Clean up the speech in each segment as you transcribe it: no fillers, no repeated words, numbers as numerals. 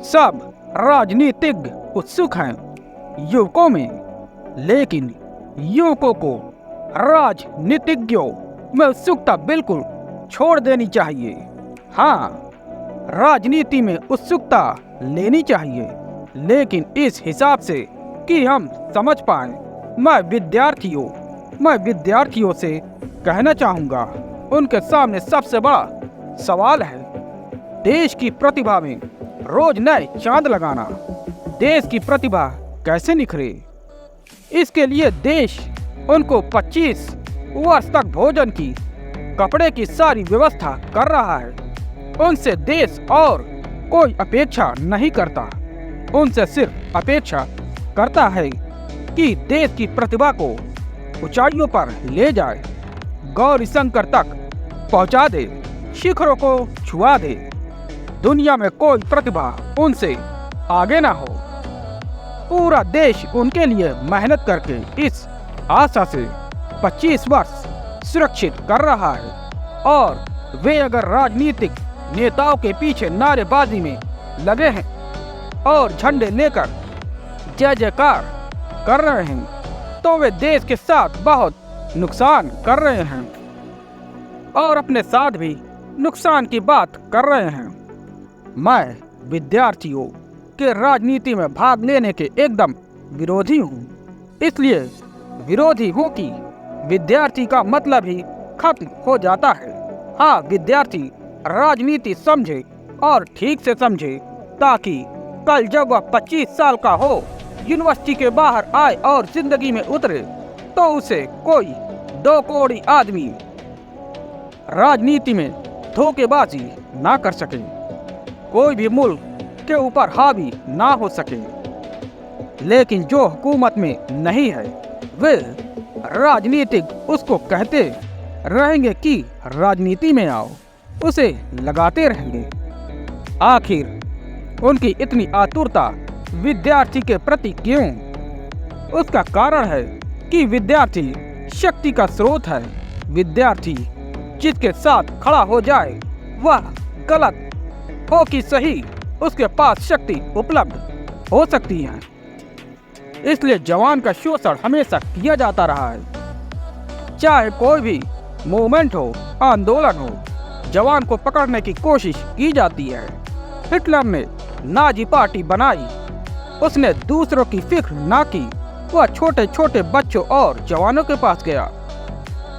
सब राजनीतिज्ञ उत्सुक हैं युवकों में, लेकिन युवकों को राजनीतिज्ञों में उत्सुकता बिल्कुल छोड़ देनी चाहिए। हाँ, राजनीति में उत्सुकता लेनी चाहिए, लेकिन इस हिसाब से कि हम समझ पाए। मैं विद्यार्थियों से कहना चाहूँगा, उनके सामने सबसे बड़ा सवाल है देश की प्रतिभा में रोज नए चांद लगाना। देश की प्रतिभा कैसे निखरे, इसके लिए देश उनको 25 वर्ष तक भोजन की, कपड़े की सारी व्यवस्था कर रहा है। उनसे देश और कोई अपेक्षा नहीं करता, उनसे सिर्फ अपेक्षा करता है कि देश की प्रतिभा को ऊंचाइयों पर ले जाए, गौरी शंकर तक पहुंचा दे, शिखरों को छुआ दे। दुनिया में कोई प्रतिभा उनसे आगे ना हो। पूरा देश उनके लिए मेहनत करके इस आशा से 25 वर्ष सुरक्षित कर रहा है, और वे अगर राजनीतिक नेताओं के पीछे नारेबाजी में लगे हैं और झंडे लेकर जय जयकार कर रहे हैं, तो वे देश के साथ बहुत नुकसान कर रहे हैं और अपने साथ भी नुकसान की बात कर रहे हैं। मैं विद्यार्थियों के राजनीति में भाग लेने के एकदम विरोधी हूँ। इसलिए विरोधी हूँ कि विद्यार्थी का मतलब ही खत्म हो जाता है। हाँ, विद्यार्थी राजनीति समझे और ठीक से समझे, ताकि कल जब वह 25 साल का हो, यूनिवर्सिटी के बाहर आए और जिंदगी में उतरे, तो उसे कोई 2 कौड़ी आदमी राजनीति में धोखेबाजी ना कर सके, कोई भी मुल्क के ऊपर हावी ना हो सके। लेकिन जो हुकूमत में नहीं है, वे राजनीतिक उसको कहते रहेंगे कि राजनीति में आओ, उसे लगाते रहेंगे। आखिर उनकी इतनी आतुरता विद्यार्थी के प्रति क्यों? उसका कारण है कि विद्यार्थी शक्ति का स्रोत है। विद्यार्थी जिसके साथ खड़ा हो जाए, वह गलत हो कि सही, उसके पास शक्ति उपलब्ध हो सकती है। इसलिए जवान का शोषण हमेशा किया जाता रहा है। चाहे कोई भी मूवमेंट हो, आंदोलन हो, जवान को पकड़ने की कोशिश की जाती है। हिटलर ने नाजी पार्टी बनाई, उसने दूसरों की फिक्र ना की। वह छोटे छोटे बच्चों और जवानों के पास गया,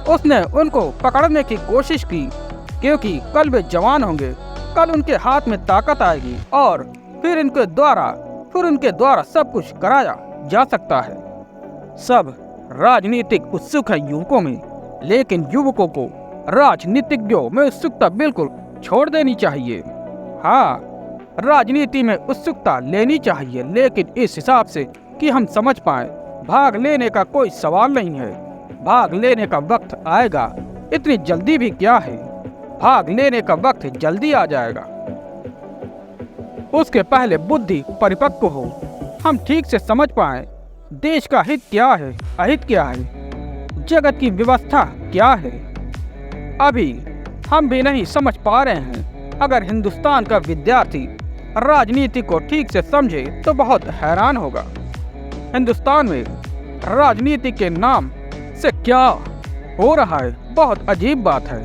उसने उनको पकड़ने की कोशिश की, क्योंकि कल वे जवान होंगे, कल उनके हाथ में ताकत आएगी और फिर उनके द्वारा सब कुछ कराया जा सकता है। सब राजनीतिक उत्सुक है युवकों में, लेकिन युवकों को राजनीतिज्ञों में उत्सुकता बिल्कुल छोड़ देनी चाहिए। हाँ, राजनीति में उत्सुकता लेनी चाहिए, लेकिन इस हिसाब से कि हम समझ पाए। भाग लेने का कोई सवाल नहीं है, भाग लेने का वक्त आएगा। इतनी जल्दी भी क्या है, भाग लेने का वक्त जल्दी आ जाएगा। उसके पहले बुद्धि परिपक्व हो, हम ठीक से समझ पाए देश का हित क्या है, अहित क्या है, जगत की व्यवस्था क्या है। अभी हम भी नहीं समझ पा रहे हैं। अगर हिंदुस्तान का विद्यार्थी राजनीति को ठीक से समझे तो बहुत हैरान होगा। हिंदुस्तान में राजनीति के नाम से क्या हो रहा है, बहुत अजीब बात है।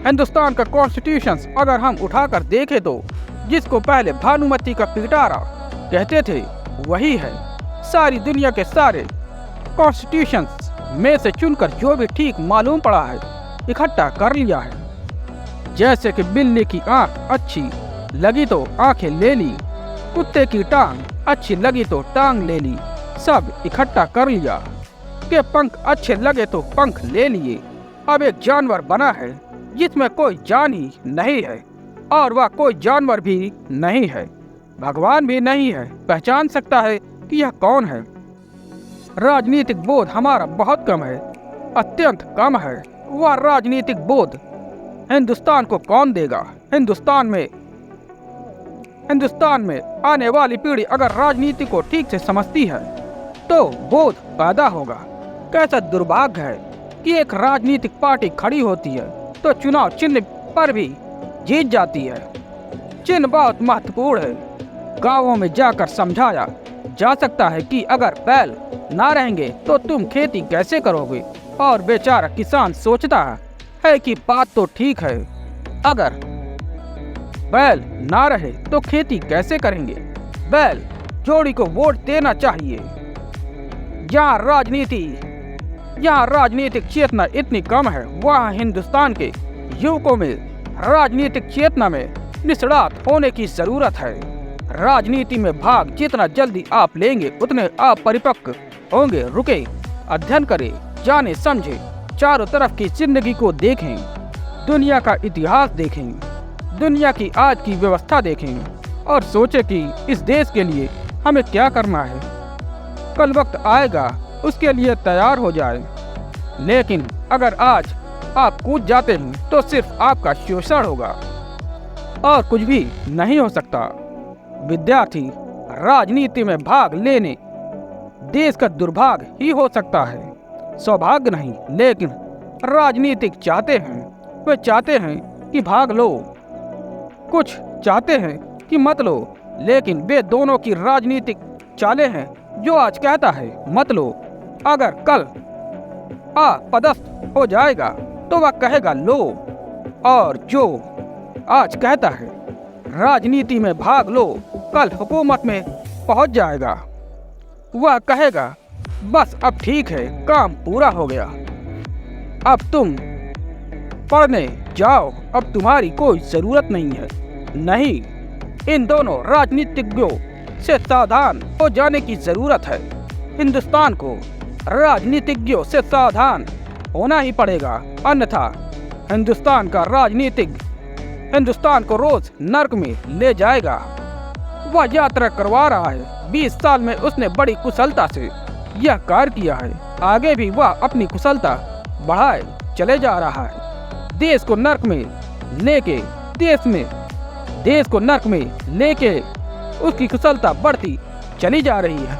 हिंदुस्तान का कॉन्स्टिट्यूशन अगर हम उठाकर देखें तो जिसको पहले भानुमती का पिटारा कहते थे, वही है। सारी दुनिया के सारे कॉन्स्टिट्यूशंस में से चुनकर जो भी ठीक मालूम पड़ा है, इकट्ठा कर लिया है। जैसे कि बिल्ली की आंख अच्छी लगी तो आंखें ले ली, कुत्ते की टांग अच्छी लगी तो टांग ले ली, सब इकट्ठा कर लिया। के पंख अच्छे लगे तो पंख ले लिए। अब एक जानवर बना है जिसमें कोई जान ही नहीं है, और वह कोई जानवर भी नहीं है, भगवान भी नहीं है, पहचान सकता है कि यह कौन है। राजनीतिक बोध हमारा बहुत कम है, अत्यंत कम है। वह राजनीतिक बोध हिंदुस्तान को कौन देगा? हिंदुस्तान में आने वाली पीढ़ी अगर राजनीति को ठीक से समझती है तो बोध पैदा होगा। कैसा दुर्भाग्य है कि एक राजनीतिक पार्टी खड़ी होती है तो चुनाव चिन्ह पर भी जीत जाती है, चिन्ह बहुत महत्वपूर्ण है। गांवों में जाकर समझाया जा सकता है कि अगर बैल ना रहेंगे तो तुम खेती कैसे करोगे। और बेचारा किसान सोचता है कि बात तो ठीक है, अगर बैल ना रहे तो खेती कैसे करेंगे, बैल जोड़ी को वोट देना चाहिए। यहाँ राजनीतिक चेतना इतनी कम है, वहाँ हिंदुस्तान के युवकों में राजनीतिक चेतना में निष्णात होने की जरूरत है। राजनीति में भाग जितना जल्दी आप लेंगे उतने आप परिपक्व होंगे। रुके, अध्ययन करें, जाने समझे, चारों तरफ की जिंदगी को देखें, दुनिया का इतिहास देखें, दुनिया की आज की व्यवस्था देखें और सोचें कि इस देश के लिए हमें क्या करना है। कल वक्त आएगा उसके लिए तैयार हो जाए। लेकिन अगर आज आप कूद जाते हैं तो सिर्फ आपका शोषण होगा और कुछ भी नहीं हो सकता। विद्यार्थी, राजनीति में भाग लेने देश का दुर्भाग्य ही हो सकता है, सौभाग्य नहीं। लेकिन राजनीतिक चाहते हैं, वे चाहते हैं कि भाग लो, कुछ चाहते हैं कि मत लो। लेकिन वे दोनों की राजनीतिक चालें हैं। जो आज कहता है मत लो, अगर कल अपदस्थ हो जाएगा तो वह कहेगा लो। और जो आज कहता है राजनीति में भाग लो, कल हुकूमत में पहुंच जाएगा, वह कहेगा बस अब ठीक है, काम पूरा हो गया, अब तुम पढ़ने जाओ, अब तुम्हारी कोई जरूरत नहीं है। नहीं, इन दोनों राजनीतिज्ञों से सावधान हो जाने की जरूरत है। हिंदुस्तान को राजनीतिज्ञों से सावधान होना ही पड़ेगा, अन्यथा हिंदुस्तान का राजनीतिक हिंदुस्तान को रोज नर्क में ले जाएगा। वह यात्रा करवा रहा है, 20 साल में उसने बड़ी कुशलता से यह कार्य किया है, आगे भी वह अपनी कुशलता बढ़ाए चले जा रहा है। देश को नर्क में लेके उसकी कुशलता बढ़ती चली जा रही है।